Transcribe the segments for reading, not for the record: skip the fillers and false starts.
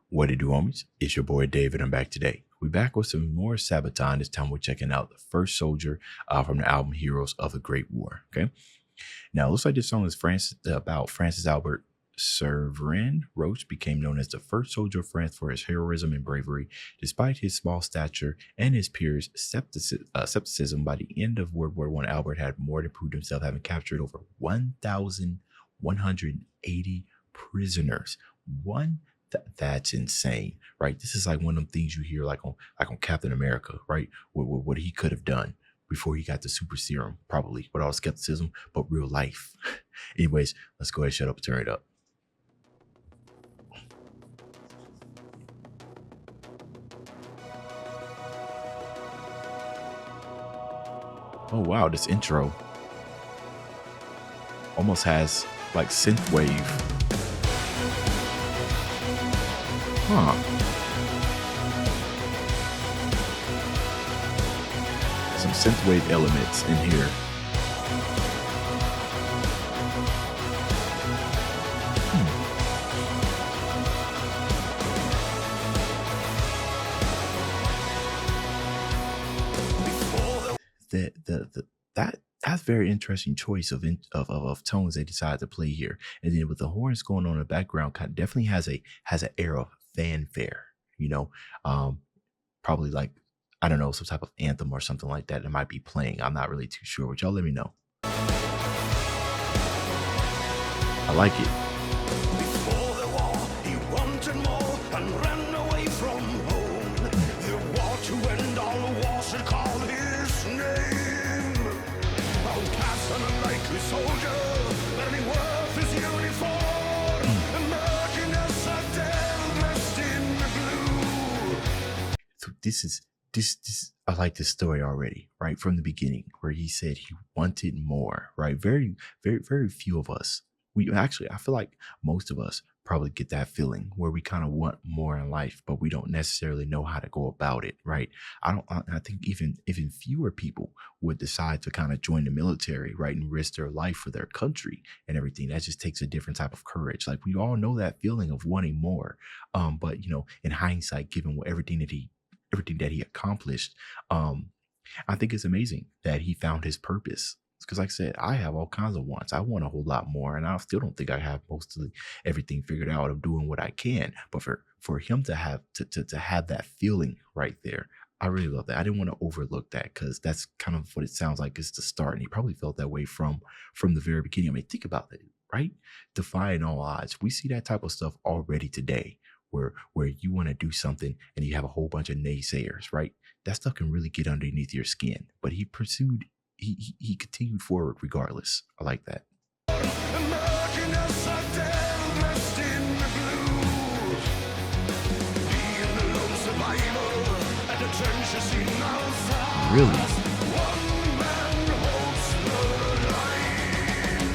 What it do, homies? It's your boy David. I'm back today. We back with some more SABATON. This time we're checking out the first soldier from the album Heroes of the Great War. Okay. Now, it looks like this song is about Francis Albert Severin Roche became known as the first soldier of France for his heroism and bravery. Despite his small stature and his peers' skepticism, by the end of World War I, Albert had more than proved himself, having captured over 1,180 prisoners. That's insane, right? This is like one of them things you hear like on Captain America, right? What he could have done before he got the super serum, probably with all skepticism, but real life. Anyways, let's go ahead, shut up, and turn it up. Oh wow, this intro almost has like synthwave. Huh. Some synthwave elements in here. That's very interesting choice of tones they decided to play here, and then with the horns going on in the background, kind of definitely has an air of fanfare, probably like, I don't know, some type of anthem or something like that might be playing. I'm not really too sure, but y'all let me know. I like it. Before the war, he wanted more and ran away from home. The war to end all wars should call his name. Outcast and unlikely soldier, learning worth his uniform, emerging as a devil dressed in blue. So this I like this story already, right? From the beginning, where he said he wanted more, right? Very, very, very few of us. I feel like most of us probably get that feeling where we kind of want more in life, but we don't necessarily know how to go about it, right? I think even fewer people would decide to kind of join the military, right, and risk their life for their country and everything. That just takes a different type of courage. Like, we all know that feeling of wanting more, but in hindsight, given everything that he accomplished, I think it's amazing that he found his purpose. Because like I said, I have all kinds of wants. I want a whole lot more, and I still don't think I have mostly everything figured out of doing what I can. But for him to have to have that feeling right there, I really love that. I didn't want to overlook that, because that's kind of what it sounds like is the start. And he probably felt that way from the very beginning. I mean, think about it, right? Defying all odds. We see that type of stuff already today, where you want to do something and you have a whole bunch of naysayers, right? That stuff can really get underneath your skin. But he continued forward regardless. I like that. Emerging as a devil dressed in blue. Being the lone survivor at the trenches in outside. Really? One man holds the line.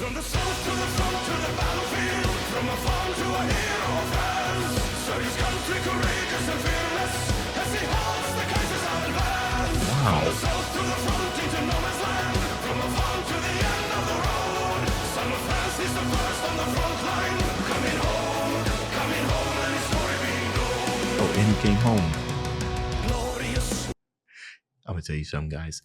From the south to the front to the battlefield, from a farm to a hero of France. So his country courageous and fearless as he holds the Kaiser's advance. Wow. From the south to the front into no man's land, from a farm to the end of the road. Son of France is the first on the front line, coming home, and his story being known. Oh, and he came home. Glorious. I'm gonna tell you something, guys.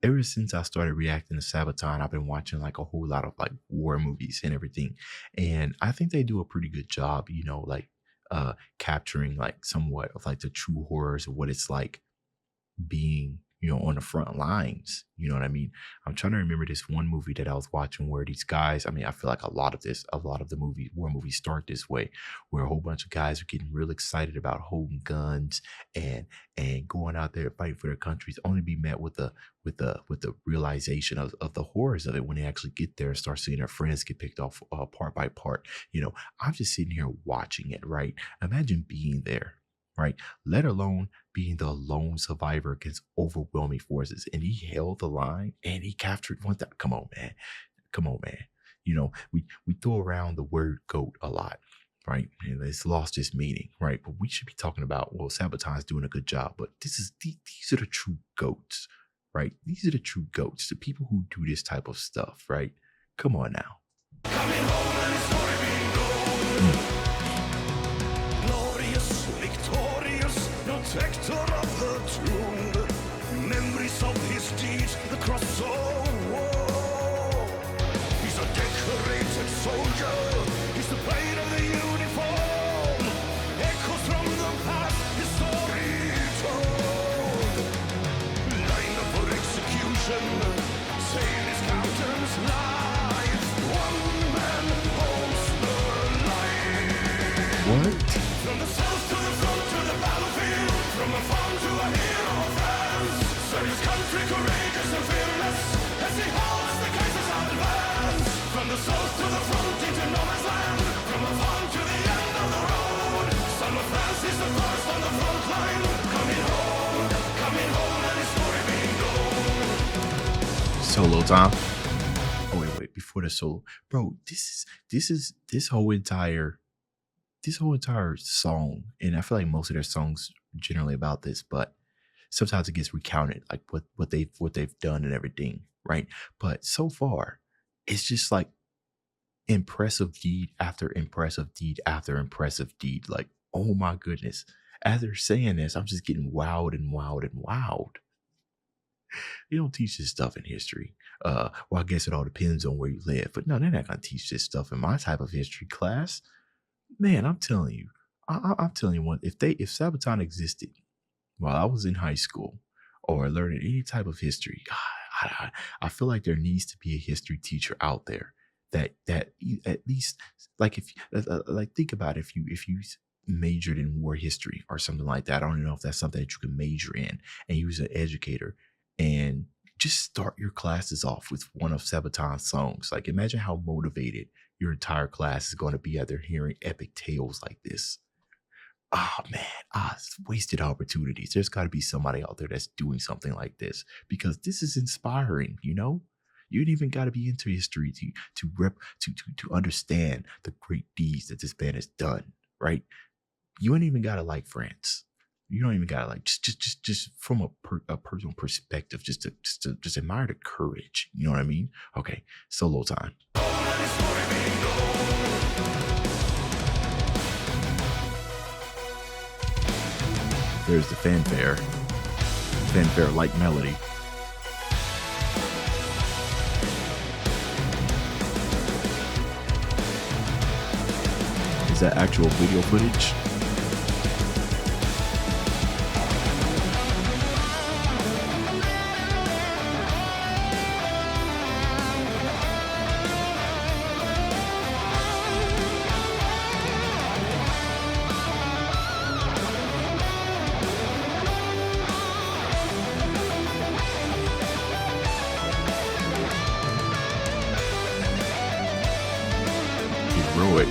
Ever since I started reacting to SABATON, I've been watching like a whole lot of like war movies and everything, and I think they do a pretty good job, capturing like somewhat of like the true horrors of what it's like being on the front lines. You know what I mean? I'm trying to remember this one movie that I was watching where these guys, I mean, I feel like a lot of the war movies start this way, where a whole bunch of guys are getting real excited about holding guns and going out there fighting for their countries, only be met with the realization of the horrors of it when they actually get there and start seeing their friends get picked off part by part. I'm just sitting here watching it, right? Imagine being there, right? Let alone being the lone survivor against overwhelming forces. And he held the line and he captured one. Come on, man. We throw around the word GOAT a lot, right? And it's lost its meaning, right? But we should be talking about, well, SABATON's doing a good job, but these are the true GOATs, right? These are the true GOATs, the people who do this type of stuff, right? Come on now. Coming home and his story being known. attuned. Memories of his deeds across the war. He's a decorated soldier. He's the blade of the uniform. Echoes from the past, his story told. Lined up for execution, saying his countenance lies. One man holds the line. What? From the south to the front to the battlefield, from a farm to a hero of France, serve his country courageous and fearless, as he holds the Kaiser's advance. From the south to the front into no man's land, from a farm to the end of the road, son of France is the first on the front line, coming home, and his story being known. Solo time. Oh wait, before the solo, bro, this whole entire song, and I feel like most of their songs generally about this, but sometimes it gets recounted, like what they've done and everything, right? But so far, it's just like impressive deed after impressive deed after impressive deed. Like, oh my goodness. As they're saying this, I'm just getting wowed and wowed and wowed. You don't teach this stuff in history. Well, I guess it all depends on where you live. But no, they're not gonna teach this stuff in my type of history class. Man, I'm telling you, I'm telling you what, if Sabaton existed while I was in high school or learning any type of history, I feel like there needs to be a history teacher out there that at least, like, if like, think about it, if you majored in war history or something like that. I don't know if that's something that you can major in, and you was an educator, and just start your classes off with one of Sabaton's songs. Like, imagine how motivated your entire class is going to be after hearing epic tales like this. Oh man, it's wasted opportunities. There's got to be somebody out there that's doing something like this, because this is inspiring. You know, you ain't even got to be into history to understand the great deeds that this man has done. Right? You ain't even got to like France. You don't even got to like, just from a personal perspective, just admire the courage. You know what I mean? Okay, solo time. There's the fanfare like melody. Is that actual video footage? Heroic.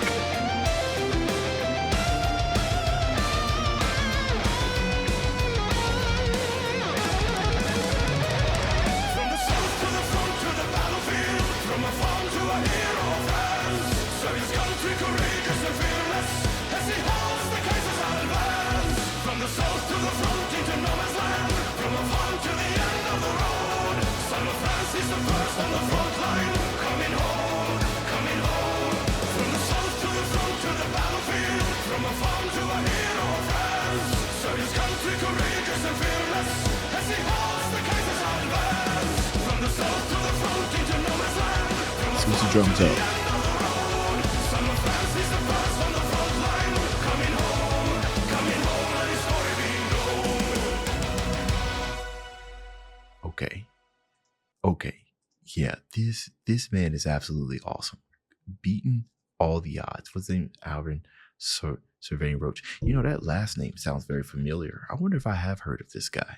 Switch the drums up. Okay. Yeah, this man is absolutely awesome. Beating all the odds. What's his name? Alvin Surveying Roach. You know, that last name sounds very familiar. I wonder if I have heard of this guy.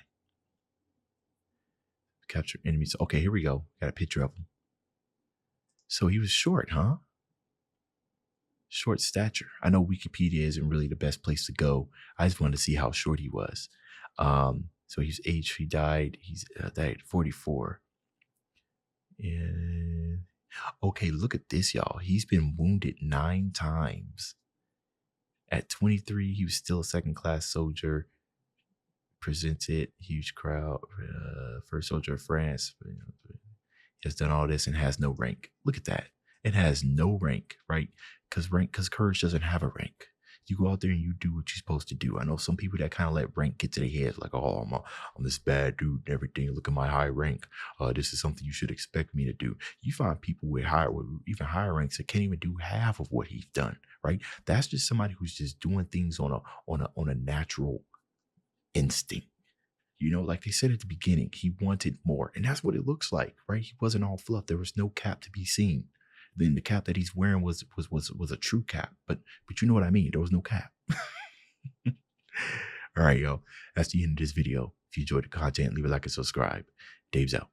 Capture enemies. Okay, here we go. Got a picture of him. So he was short, huh? Short stature. I know Wikipedia isn't really the best place to go. I just wanted to see how short he was. So he's aged. He died. He's died at 44. And okay, look at this, y'all. He's been wounded 9 times. At 23, he was still a second-class soldier. Presented huge crowd. First soldier of France. He has done all this and has no rank. Look at that. It has no rank, right? Because courage doesn't have a rank. You go out there and you do what you're supposed to do. I know some people that kind of let rank get to their heads, like, oh, I'm this bad dude and everything. Look at my high rank. This is something you should expect me to do. You find people with even higher ranks that can't even do half of what he's done, right? That's just somebody who's just doing things on a natural instinct. Like they said at the beginning, he wanted more. And that's what it looks like, right? He wasn't all fluff. There was no cap to be seen. Then the cap that he's wearing was a true cap. But you know what I mean? There was no cap. All right, yo. That's the end of this video. If you enjoyed the content, leave a like and subscribe. Dave's out.